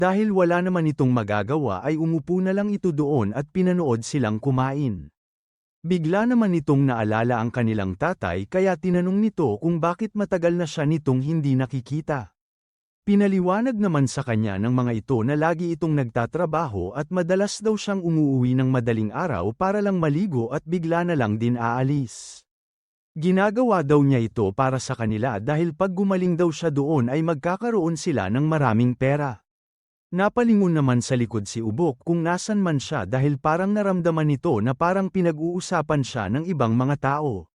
Dahil wala naman itong magagawa ay umupo na lang ito doon at pinanood silang kumain. Bigla naman itong naalala ang kanilang tatay kaya tinanong nito kung bakit matagal na siya nitong hindi nakikita. Pinaliwanag naman sa kanya ng mga ito na lagi itong nagtatrabaho at madalas daw siyang umuuwi ng madaling araw para lang maligo at bigla na lang din aalis. Ginagawa daw niya ito para sa kanila dahil pag gumaling daw siya doon ay magkakaroon sila ng maraming pera. Napalingon naman sa likod si Ubok kung nasan man siya dahil parang naramdaman nito na parang pinag-uusapan siya ng ibang mga tao.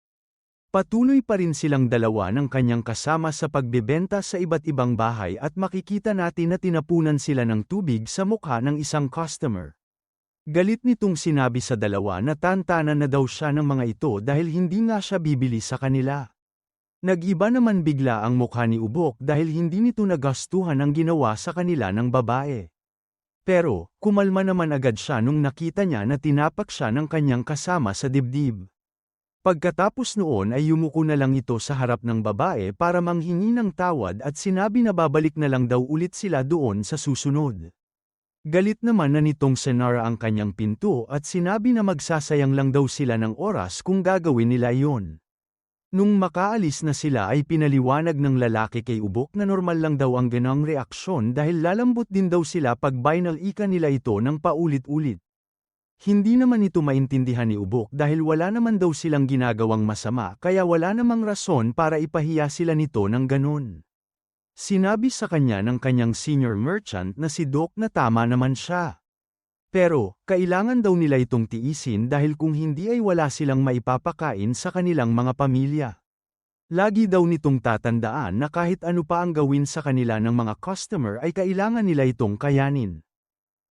Patuloy pa rin silang dalawa ng kanyang kasama sa pagbebenta sa iba't ibang bahay at makikita natin na tinapunan sila ng tubig sa mukha ng isang customer. Galit nitong sinabi sa dalawa na tantanan na daw siya ng mga ito dahil hindi nga siya bibili sa kanila. Nag-iba naman bigla ang mukha ni Ubok dahil hindi nito nagastuhan ang ginawa sa kanila ng babae. Pero, kumalma naman agad siya nung nakita niya na tinapak siya ng kanyang kasama sa dibdib. Pagkatapos noon ay yumuko na lang ito sa harap ng babae para manghingi ng tawad at sinabi na babalik na lang daw ulit sila doon sa susunod. Galit naman na nitong Senara ang kanyang pinto at sinabi na magsasayang lang daw sila ng oras kung gagawin nila iyon. Nung makaalis na sila ay pinaliwanag ng lalaki kay Ubok na normal lang daw ang ganong reaksyon dahil lalambot din daw sila pag binalika nila ito ng paulit-ulit. Hindi naman ito maintindihan ni Ubok dahil wala naman daw silang ginagawang masama kaya wala namang rason para ipahiya sila nito ng ganon. Sinabi sa kanya ng kanyang senior merchant na si Doc na tama naman siya. Pero, kailangan daw nila itong tiisin dahil kung hindi ay wala silang maipapakain sa kanilang mga pamilya. Lagi daw nitong tatandaan na kahit ano pa ang gawin sa kanila ng mga customer ay kailangan nila itong kayanin.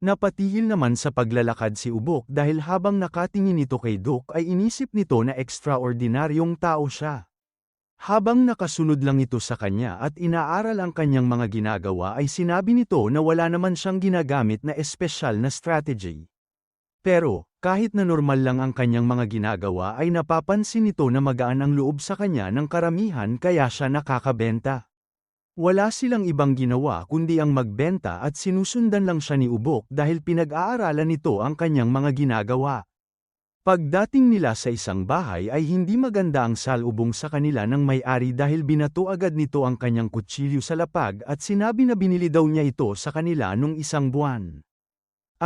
Napatigil naman sa paglalakad si Ubok dahil habang nakatingin ito kay Doc ay inisip nito na ekstraordinaryong tao siya. Habang nakasunod lang ito sa kanya at inaaral ang kanyang mga ginagawa ay sinabi nito na wala naman siyang ginagamit na espesyal na strategy. Pero, kahit na normal lang ang kanyang mga ginagawa ay napapansin nito na magaan ang loob sa kanya ng karamihan kaya siya nakakabenta. Wala silang ibang ginawa kundi ang magbenta at sinusundan lang siya ni Ubok dahil pinag-aaralan nito ang kanyang mga ginagawa. Pagdating nila sa isang bahay ay hindi maganda ang salubong sa kanila ng may-ari dahil binato agad nito ang kanyang kutsilyo sa lapag at sinabi na binili daw niya ito sa kanila nung isang buwan.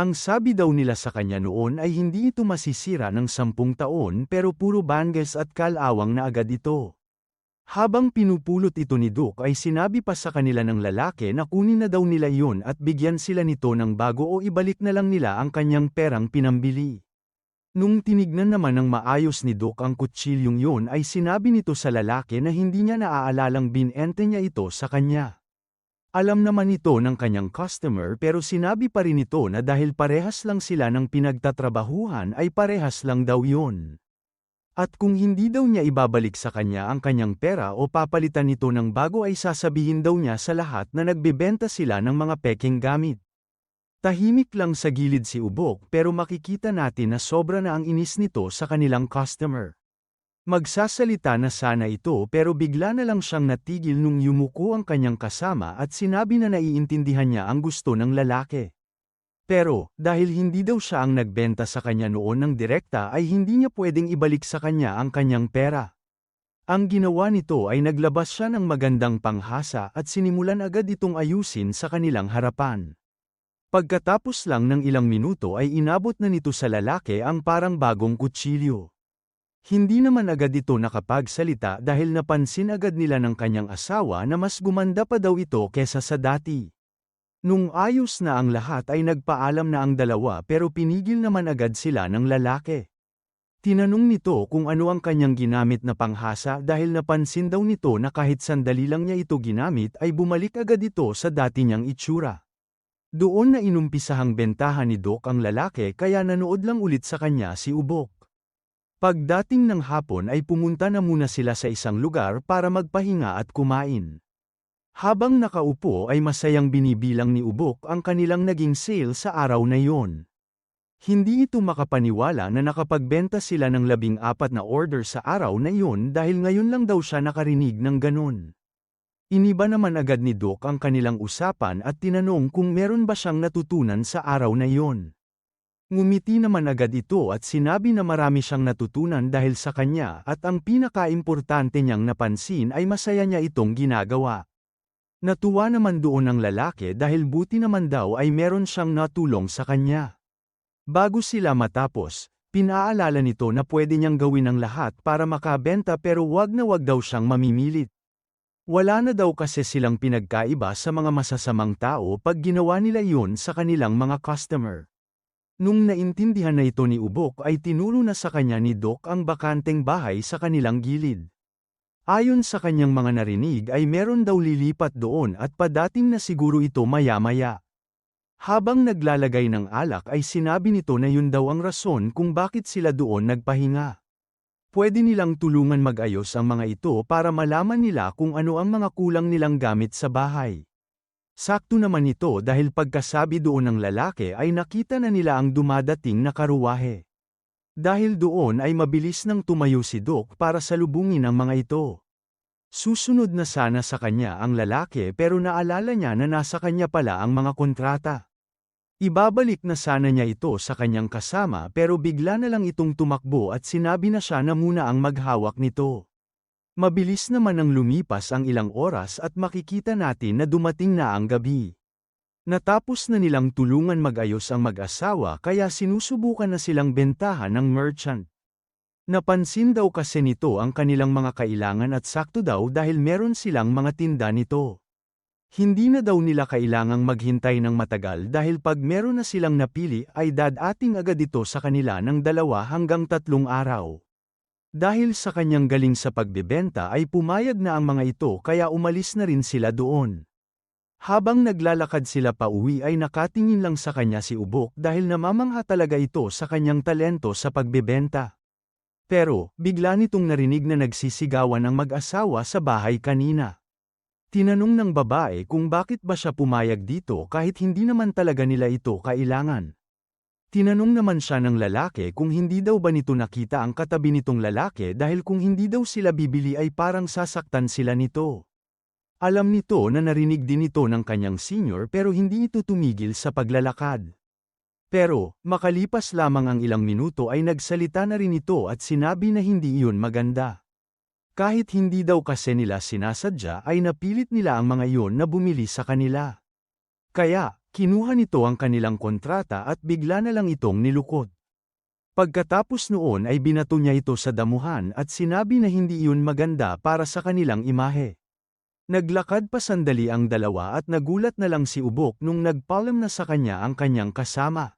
Ang sabi daw nila sa kanya noon ay hindi ito masisira ng 10 taon pero puro banges at kalawang na agad ito. Habang pinupulot ito ni Doc ay sinabi pa sa kanila ng lalaki na kunin na daw nila iyon at bigyan sila nito ng bago o ibalik na lang nila ang kanyang perang pinambili. Nung tinignan naman ng maayos ni Doc ang kutsilyong yun ay sinabi nito sa lalaki na hindi niya naaalalang binente niya ito sa kanya. Alam naman ito ng kanyang customer pero sinabi pa rin ito na dahil parehas lang sila ng pinagtatrabahuhan ay parehas lang daw yun. At kung hindi daw niya ibabalik sa kanya ang kanyang pera o papalitan nito ng bago ay sasabihin daw niya sa lahat na nagbebenta sila ng mga peking gamit. Tahimik lang sa gilid si Ubok pero makikita natin na sobra na ang inis nito sa kanilang customer. Magsasalita na sana ito pero bigla na lang siyang natigil nung yumuko ang kanyang kasama at sinabi na naiintindihan niya ang gusto ng lalaki. Pero, dahil hindi daw siya ang nagbenta sa kanya noon ng direkta ay hindi niya pwedeng ibalik sa kanya ang kanyang pera. Ang ginawa nito ay naglabas siya ng magandang panghasa at sinimulan agad itong ayusin sa kanilang harapan. Pagkatapos lang ng ilang minuto ay inabot na nito sa lalaki ang parang bagong kutsilyo. Hindi naman agad ito nakapagsalita dahil napansin agad nila ng kanyang asawa na mas gumanda pa daw ito kesa sa dati. Nung ayos na ang lahat ay nagpaalam na ang dalawa pero pinigil naman agad sila ng lalaki. Tinanong nito kung ano ang kanyang ginamit na panghasa dahil napansin daw nito na kahit sandali lang niya ito ginamit ay bumalik agad ito sa dati niyang itsura. Doon na inumpisahang bentahan ni Doc ang lalaki kaya nanood lang ulit sa kanya si Ubok. Pagdating ng hapon ay pumunta na muna sila sa isang lugar para magpahinga at kumain. Habang nakaupo ay masayang binibilang ni Ubok ang kanilang naging sale sa araw na iyon. Hindi ito makapaniwala na nakapagbenta sila ng 14 na order sa araw na iyon dahil ngayon lang daw siya nakarinig ng ganon. Iniba naman agad ni Doc ang kanilang usapan at tinanong kung meron ba siyang natutunan sa araw na iyon. Ngumiti naman agad ito at sinabi na marami siyang natutunan dahil sa kanya at ang pinakaimportante niyang napansin ay masaya niya itong ginagawa. Natuwa naman doon ang lalaki dahil buti naman daw ay meron siyang natulong sa kanya. Bago sila matapos, pinaalala nito na pwede niyang gawin ang lahat para makabenta pero wag na wag daw siyang mamimilit. Wala na daw kasi silang pinagkaiba sa mga masasamang tao pag ginawa nila iyon sa kanilang mga customer. Nung naintindihan na ito ni Ubok ay tinuro na sa kanya ni Doc ang bakanteng bahay sa kanilang gilid. Ayon sa kanyang mga narinig ay meron daw lilipat doon at padating na siguro ito maya-maya. Habang naglalagay ng alak ay sinabi nito na yun daw ang rason kung bakit sila doon nagpahinga. Pwede nilang tulungan mag-ayos ang mga ito para malaman nila kung ano ang mga kulang nilang gamit sa bahay. Sakto naman ito dahil pagkasabi doon ng lalaki ay nakita na nila ang dumadating na karuwahe. Dahil doon ay mabilis nang tumayo si Doc para salubungin ang mga ito. Susunod na sana sa kanya ang lalaki pero naalala niya na nasa kanya pala ang mga kontrata. Ibabalik na sana niya ito sa kanyang kasama pero bigla na lang itong tumakbo at sinabi na siya na muna ang maghawak nito. Mabilis naman ang lumipas ang ilang oras at makikita natin na dumating na ang gabi. Natapos na nilang tulungan mag-ayos ang mag-asawa kaya sinusubukan na silang bentahan ng merchant. Napansin daw kasi nito ang kanilang mga kailangan at sakto daw dahil meron silang mga tinda nito. Hindi na daw nila kailangang maghintay ng matagal dahil pag meron na silang napili ay dadating agad ito sa kanila ng 2 hanggang 3 araw. Dahil sa kanyang galing sa pagbebenta ay pumayag na ang mga ito kaya umalis na rin sila doon. Habang naglalakad sila pauwi ay nakatingin lang sa kanya si Ubok dahil namamangha talaga ito sa kanyang talento sa pagbebenta. Pero, bigla nitong narinig na nagsisigawan ang mag-asawa sa bahay kanina. Tinanong ng babae kung bakit ba siya pumayag dito kahit hindi naman talaga nila ito kailangan. Tinanong naman siya ng lalaki kung hindi daw ba nito nakita ang katabi nitong lalaki dahil kung hindi daw sila bibili ay parang sasaktan sila nito. Alam nito na narinig din ito ng kanyang senior pero hindi ito tumigil sa paglalakad. Pero, makalipas lamang ang ilang minuto ay nagsalita na rin ito at sinabi na hindi iyon maganda. Kahit hindi daw kasi nila sinasadya ay napilit nila ang mga iyon na bumili sa kanila. Kaya, kinuha nito ang kanilang kontrata at bigla na lang itong nilukot. Pagkatapos noon ay binato niya ito sa damuhan at sinabi na hindi iyon maganda para sa kanilang imahe. Naglakad pa sandali ang dalawa at nagulat na lang si Ubok nung nagpaalam na sa kanya ang kanyang kasama.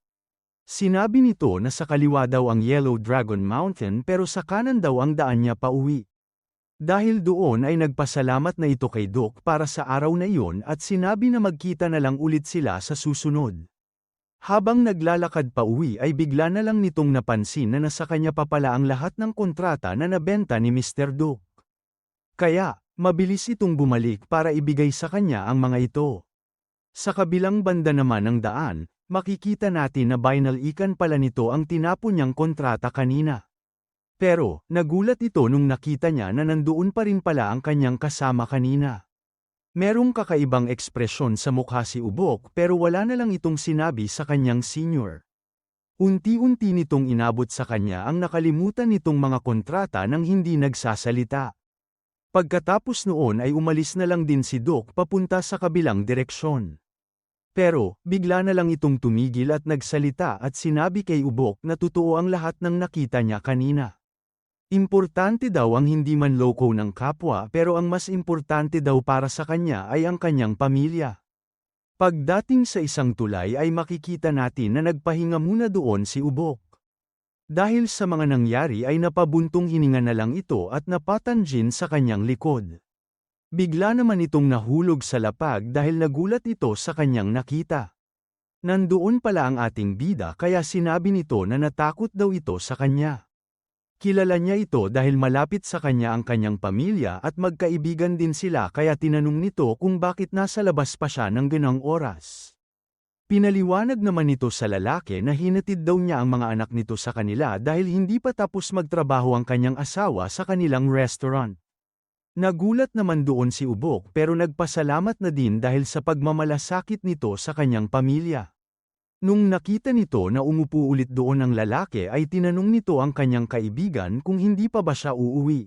Sinabi nito na sa kaliwa daw ang Yellow Dragon Mountain pero sa kanan daw ang daan niya pauwi. Dahil doon ay nagpasalamat na ito kay Doc para sa araw na iyon at sinabi na magkita na lang ulit sila sa susunod. Habang naglalakad pa uwi ay bigla na lang nitong napansin na nasa kanya pa pala ang lahat ng kontrata na nabenta ni Mr. Doc. Kaya, mabilis itong bumalik para ibigay sa kanya ang mga ito. Sa kabilang banda naman ng daan, makikita natin na binalikan pala nito ang tinapon niyang kontrata kanina. Pero, nagulat ito nung nakita niya na nandoon pa rin pala ang kanyang kasama kanina. Merong kakaibang ekspresyon sa mukha si Ubok pero wala na lang itong sinabi sa kanyang senior. Unti-unti nitong inabot sa kanya ang nakalimutan nitong mga kontrata nang hindi nagsasalita. Pagkatapos noon ay umalis na lang din si Doc papunta sa kabilang direksyon. Pero, bigla na lang itong tumigil at nagsalita at sinabi kay Ubok na totoo ang lahat ng nakita niya kanina. Importante daw ang hindi man loko ng kapwa pero ang mas importante daw para sa kanya ay ang kanyang pamilya. Pagdating sa isang tulay ay makikita natin na nagpahinga muna doon si Ubok. Dahil sa mga nangyari ay napabuntong hininga na lang ito at napatanjin sa kanyang likod. Bigla naman itong nahulog sa lapag dahil nagulat ito sa kanyang nakita. Nandoon pala ang ating bida kaya sinabi nito na natakot daw ito sa kanya. Kilala niya ito dahil malapit sa kanya ang kanyang pamilya at magkaibigan din sila kaya tinanong nito kung bakit nasa labas pa siya ng ganang oras. Pinaliwanag naman nito sa lalaki na hinatid daw niya ang mga anak nito sa kanila dahil hindi pa tapos magtrabaho ang kanyang asawa sa kanilang restaurant. Nagulat naman doon si Ubok pero nagpasalamat na din dahil sa pagmamalasakit nito sa kanyang pamilya. Nung nakita nito na umupo ulit doon ang lalaki ay tinanong nito ang kanyang kaibigan kung hindi pa ba siya uuwi.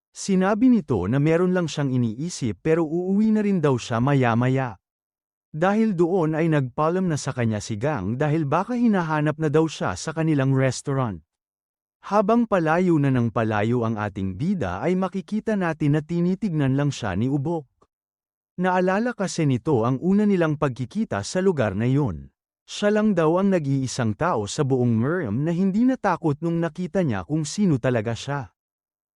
Sinabi nito na meron lang siyang iniisip pero uuwi na rin daw siya maya-maya. Dahil doon ay nagpaalam na sa kanya si Gang dahil baka hinahanap na daw siya sa kanilang restaurant. Habang palayo na ng palayo ang ating bida ay makikita natin na tinitignan lang siya ni Ubok. Naalala kasi nito ang una nilang pagkikita sa lugar na yun. Siya lang daw ang nag-iisang tao sa buong Miriam na hindi natakot nung nakita niya kung sino talaga siya.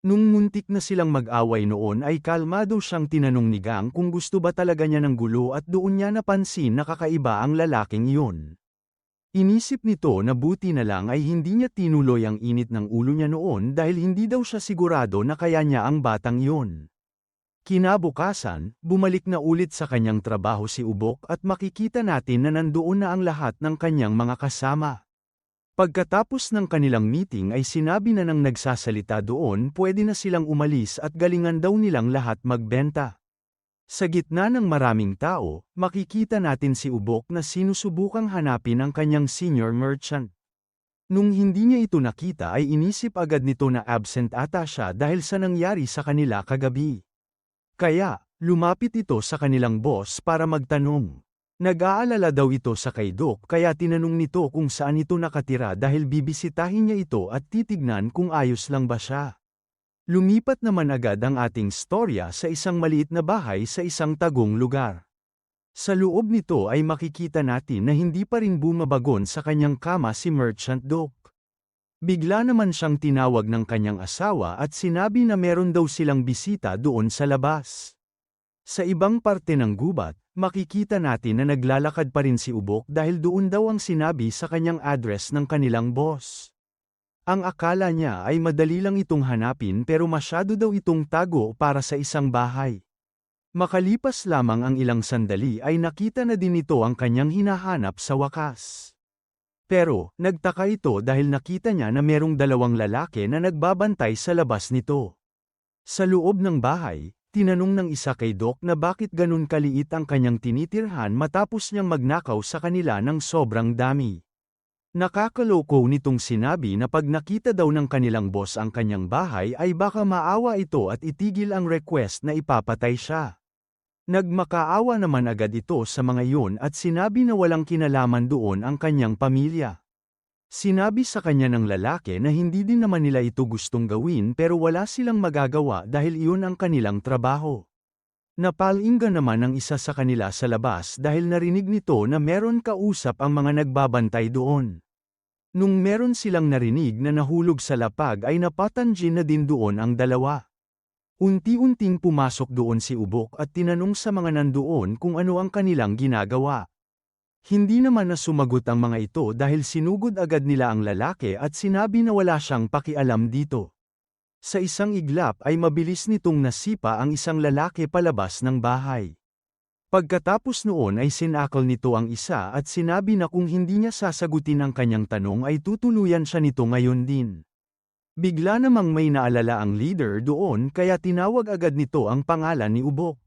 Nung muntik na silang mag-away noon ay kalmado siyang tinanong ni Gang kung gusto ba talaga niya ng gulo at doon niya napansin na kakaiba ang lalaking iyon. Inisip nito na buti na lang ay hindi niya tinuloy ang init ng ulo niya noon dahil hindi daw siya sigurado na kaya niya ang batang iyon. Kinabukasan, bumalik na ulit sa kanyang trabaho si Ubok at makikita natin na nandoon na ang lahat ng kanyang mga kasama. Pagkatapos ng kanilang meeting ay sinabi na ng nagsasalita doon pwede na silang umalis at galingan daw nilang lahat magbenta. Sa gitna ng maraming tao, makikita natin si Ubok na sinusubukang hanapin ang kanyang senior merchant. Nung hindi niya ito nakita ay inisip agad nito na absent ata siya dahil sa nangyari sa kanila kagabi. Kaya, lumapit ito sa kanilang boss para magtanong. Nag-aalala daw ito sa kay Doc kaya tinanong nito kung saan ito nakatira dahil bibisitahin niya ito at titignan kung ayos lang ba siya. Lumipat naman agad ang ating storya sa isang maliit na bahay sa isang tagong lugar. Sa loob nito ay makikita natin na hindi pa rin bumabagon sa kanyang kama si Merchant Doc. Bigla naman siyang tinawag ng kanyang asawa at sinabi na meron daw silang bisita doon sa labas. Sa ibang parte ng gubat, makikita natin na naglalakad pa rin si Ubok dahil doon daw ang sinabi sa kanyang address ng kanilang boss. Ang akala niya ay madali lang itong hanapin pero masyado daw itong tago para sa isang bahay. Makalipas lamang ang ilang sandali ay nakita na din ito ang kanyang hinahanap sa wakas. Pero, nagtaka ito dahil nakita niya na merong dalawang lalaki na nagbabantay sa labas nito. Sa loob ng bahay, tinanong ng isa kay Doc na bakit ganun kaliit ang kanyang tinitirhan matapos niyang magnakaw sa kanila ng sobrang dami. Nakakaloko nitong sinabi na pag nakita daw ng kanilang boss ang kanyang bahay ay baka maawa ito at itigil ang request na ipapatay siya. Nagmakaawa naman agad ito sa mga iyon at sinabi na walang kinalaman doon ang kanyang pamilya. Sinabi sa kanya ng lalaki na hindi din naman nila ito gustong gawin pero wala silang magagawa dahil iyon ang kanilang trabaho. Napalinggan naman ang isa sa kanila sa labas dahil narinig nito na meron kausap ang mga nagbabantay doon. Nung meron silang narinig na nahulog sa lapag ay napatansin na din doon ang dalawa. Unti-unting pumasok doon si Ubok at tinanong sa mga nandoon kung ano ang kanilang ginagawa. Hindi naman na sumagot ang mga ito dahil sinugod agad nila ang lalaki at sinabi na wala siyang pakialam dito. Sa isang iglap ay mabilis nitong nasipa ang isang lalaki palabas ng bahay. Pagkatapos noon ay sinakal nito ang isa at sinabi na kung hindi niya sasagutin ang kanyang tanong ay tutuluyan siya nito ngayon din. Bigla namang may naalala ang leader doon kaya tinawag agad nito ang pangalan ni Ubok.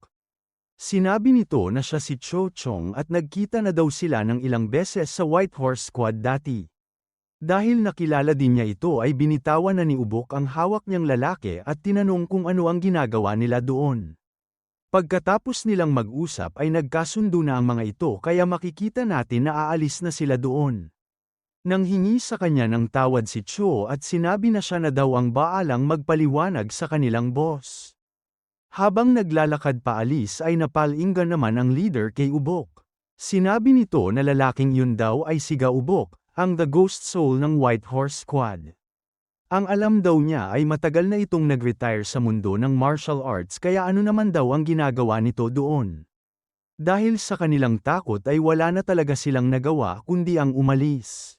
Sinabi nito na siya si Cho Chong at nagkita na daw sila ng ilang beses sa White Horse Squad dati. Dahil nakilala din niya ito ay binitawan na ni Ubok ang hawak niyang lalaki at tinanong kung ano ang ginagawa nila doon. Pagkatapos nilang mag-usap ay nagkasundo na ang mga ito kaya makikita natin na aalis na sila doon. Nang hingi sa kanya ng tawad si Cho at sinabi na siya na daw ang baalang magpaliwanag sa kanilang boss. Habang naglalakad paalis ay napalinggan naman ang leader kay Ubok. Sinabi nito na lalaking yun daw ay si Ubok, ang the ghost soul ng White Horse Squad. Ang alam daw niya ay matagal na itong nag-retire sa mundo ng martial arts kaya ano naman daw ang ginagawa nito doon. Dahil sa kanilang takot ay wala na talaga silang nagawa kundi ang umalis.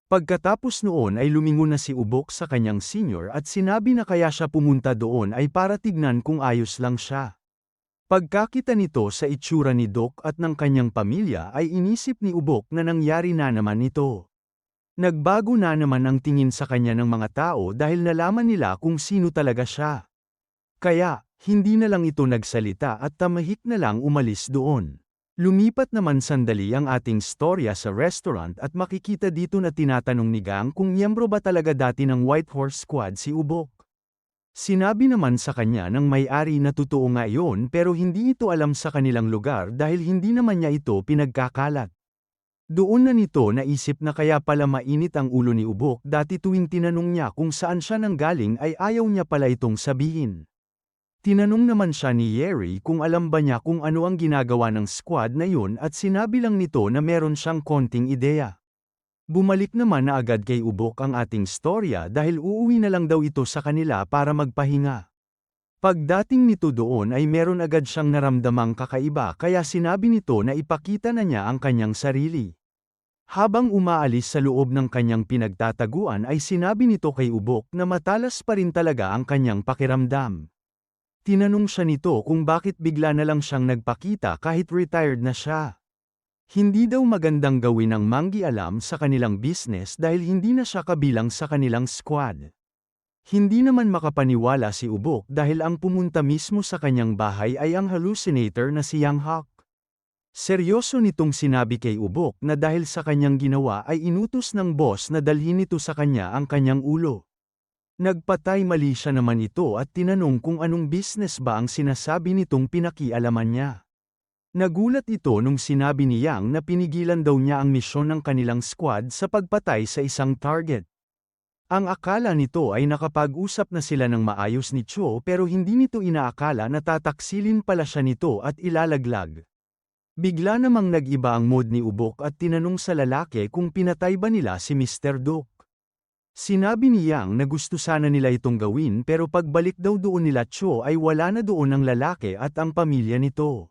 Pagkatapos noon ay lumingon na si Ubok sa kanyang senior at sinabi na kaya siya pumunta doon ay para tignan kung ayos lang siya. Pagkakita nito sa itsura ni Doc at ng kanyang pamilya ay inisip ni Ubok na nangyari na naman ito. Nagbago na naman ang tingin sa kanya ng mga tao dahil nalaman nila kung sino talaga siya. Kaya, hindi na lang ito nagsalita at tamahik na lang umalis doon. Lumipat naman sandali ang ating storya sa restaurant at makikita dito na tinatanong ni Gang kung miyembro ba talaga dati ng White Horse Squad si Ubok. Sinabi naman sa kanya ng may-ari na totoo nga iyon pero hindi ito alam sa kanilang lugar dahil hindi naman niya ito pinagkakalat. Doon na nito naisip na kaya pala mainit ang ulo ni Ubok dati tuwing tinanong niya kung saan siya nanggaling ay ayaw niya pala itong sabihin. Tinanong naman siya ni Yeri kung alam ba niya kung ano ang ginagawa ng squad na yun at sinabi lang nito na meron siyang konting ideya. Bumalik naman na agad kay Ubok ang ating storya dahil uuwi na lang daw ito sa kanila para magpahinga. Pagdating nito doon ay meron agad siyang naramdamang kakaiba kaya sinabi nito na ipakita na niya ang kanyang sarili. Habang umaalis sa loob ng kanyang pinagtataguan ay sinabi nito kay Ubok na matalas pa rin talaga ang kanyang pakiramdam. Tinanong siya nito kung bakit bigla na lang siyang nagpakita kahit retired na siya. Hindi daw magandang gawin ng manggialam sa kanilang business dahil hindi na siya kabilang sa kanilang squad. Hindi naman makapaniwala si Ubok dahil ang pumunta mismo sa kanyang bahay ay ang hallucinator na si Yang Hawk. Seryoso nitong sinabi kay Ubok na dahil sa kanyang ginawa ay inutos ng boss na dalhin nito sa kanya ang kanyang ulo. Nagpatay mali siya naman ito at tinanong kung anong business ba ang sinasabi nitong pinakialaman niya. Nagulat ito nung sinabi ni Yang na pinigilan daw niya ang misyon ng kanilang squad sa pagpatay sa isang target. Ang akala nito ay nakapag-usap na sila ng maayos ni Cho pero hindi nito inaakala na tataksilin pala siya nito at ilalaglag. Bigla namang nag-iba ang mood ni Ubok at tinanong sa lalaki kung pinatay ba nila si Mr. Duke. Sinabi ni Yang na gusto sana nila itong gawin pero pagbalik daw doon nila Cho ay wala na doon ang lalaki at ang pamilya nito.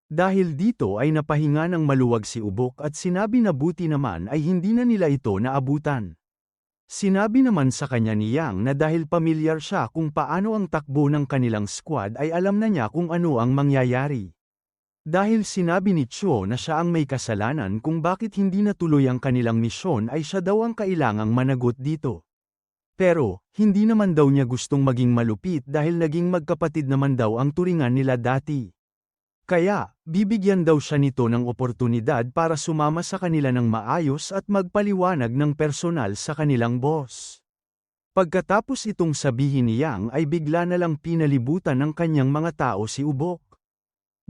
Dahil dito ay napahinga ng maluwag si Ubok at sinabi na buti naman ay hindi na nila ito naabutan. Sinabi naman sa kanya ni Yang na dahil pamilyar siya kung paano ang takbo ng kanilang squad ay alam na niya kung ano ang mangyayari. Dahil sinabi ni Cho na siya ang may kasalanan kung bakit hindi natuloy ang kanilang misyon ay siya daw ang kailangang managot dito. Pero, hindi naman daw niya gustong maging malupit dahil naging magkapatid naman daw ang turingan nila dati. Kaya, bibigyan daw siya nito ng oportunidad para sumama sa kanila ng maayos at magpaliwanag ng personal sa kanilang boss. Pagkatapos itong sabihin ni Yang ay bigla na lang pinalibutan ng kanyang mga tao si Ubok.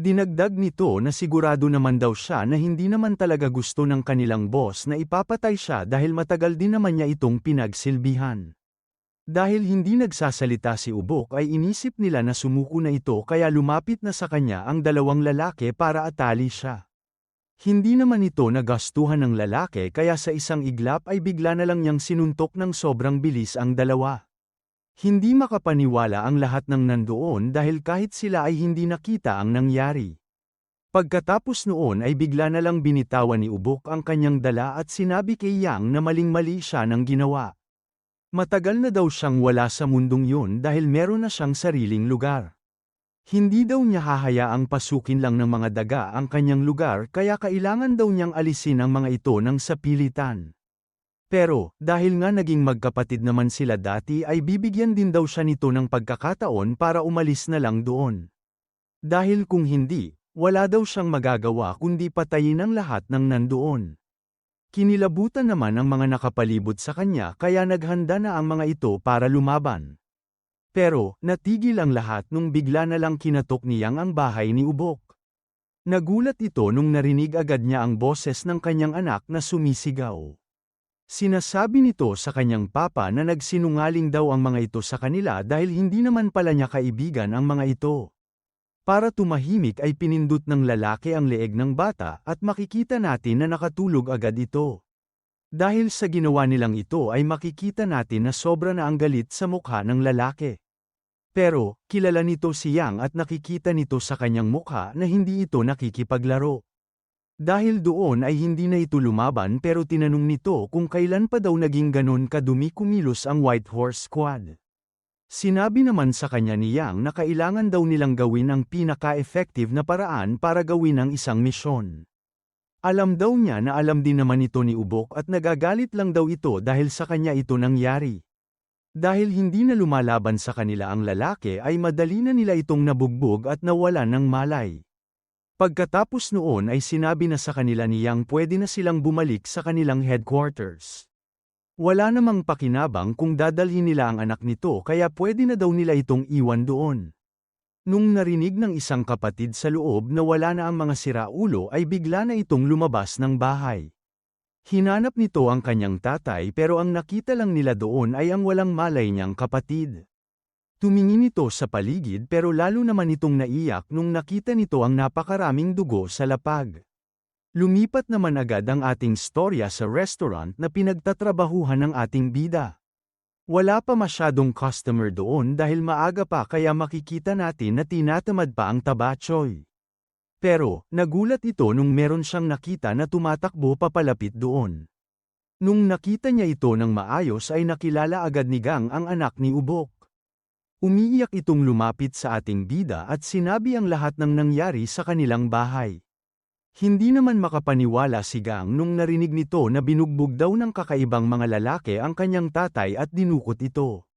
Dinagdag nito na sigurado naman daw siya na hindi naman talaga gusto ng kanilang boss na ipapatay siya dahil matagal din naman niya itong pinagsilbihan. Dahil hindi nagsasalita si Ubok ay inisip nila na sumuko na ito kaya lumapit na sa kanya ang dalawang lalaki para atali siya. Hindi naman ito nagastuhan ng lalaki kaya sa isang iglap ay bigla na lang niyang sinuntok ng sobrang bilis ang dalawa. Hindi makapaniwala ang lahat ng nandoon dahil kahit sila ay hindi nakita ang nangyari. Pagkatapos noon ay bigla na lang binitawan ni Ubok ang kanyang dala at sinabi kay Yang na maling-mali siya ng ginawa. Matagal na daw siyang wala sa mundong yun dahil meron na siyang sariling lugar. Hindi daw niya hahayaang pasukin lang ng mga daga ang kanyang lugar kaya kailangan daw niyang alisin ang mga ito ng sapilitan. Pero, dahil nga naging magkapatid naman sila dati ay bibigyan din daw siya nito ng pagkakataon para umalis na lang doon. Dahil kung hindi, wala daw siyang magagawa kundi patayin ang lahat ng nandoon. Kinilabutan naman ang mga nakapalibot sa kanya kaya naghanda na ang mga ito para lumaban. Pero, natigil ang lahat nung bigla na lang kinatok ni Yang ang bahay ni Ubok. Nagulat ito nung narinig agad niya ang boses ng kanyang anak na sumisigaw. Sinasabi nito sa kanyang papa na nagsinungaling daw ang mga ito sa kanila dahil hindi naman pala niya kaibigan ang mga ito. Para tumahimik ay pinindot ng lalaki ang leeg ng bata at makikita natin na nakatulog agad ito. Dahil sa ginawa nilang ito ay makikita natin na sobra na ang galit sa mukha ng lalaki. Pero, kilala nito si Yang at nakikita nito sa kanyang mukha na hindi ito nakikipaglaro. Dahil doon ay hindi na ito lumaban pero tinanong nito kung kailan pa daw naging ganon kadumi kumilos ang White Horse Squad. Sinabi naman sa kanya ni Yang na kailangan daw nilang gawin ang pinaka-effective na paraan para gawin ang isang misyon. Alam daw niya na alam din naman ito ni Ubok at nagagalit lang daw ito dahil sa kanya ito nangyari. Dahil hindi na lumalaban sa kanila ang lalaki ay madali na nila itong nabugbog at nawalan ng malay. Pagkatapos noon ay sinabi na sa kanila ni Yang pwede na silang bumalik sa kanilang headquarters. Wala namang pakinabang kung dadalhin nila ang anak nito kaya pwede na daw nila itong iwan doon. Nung narinig ng isang kapatid sa loob na wala na ang mga siraulo ay bigla na itong lumabas ng bahay. Hinanap nito ang kanyang tatay pero ang nakita lang nila doon ay ang walang malay niyang kapatid. Tumingin ito sa paligid pero lalo naman itong naiyak nung nakita nito ang napakaraming dugo sa lapag. Lumipat naman agad ang ating storya sa restaurant na pinagtatrabahuhan ng ating bida. Wala pa masyadong customer doon dahil maaga pa kaya makikita natin na tinatamad pa ang tabachoy. Pero, nagulat ito nung meron siyang nakita na tumatakbo papalapit doon. Nung nakita niya ito ng maayos ay nakilala agad ni Gang ang anak ni Ubok. Umiiyak itong lumapit sa ating bida at sinabi ang lahat ng nangyari sa kanilang bahay. Hindi naman makapaniwala si Gang nung narinig nito na binugbog daw ng kakaibang mga lalaki ang kanyang tatay at dinukot ito.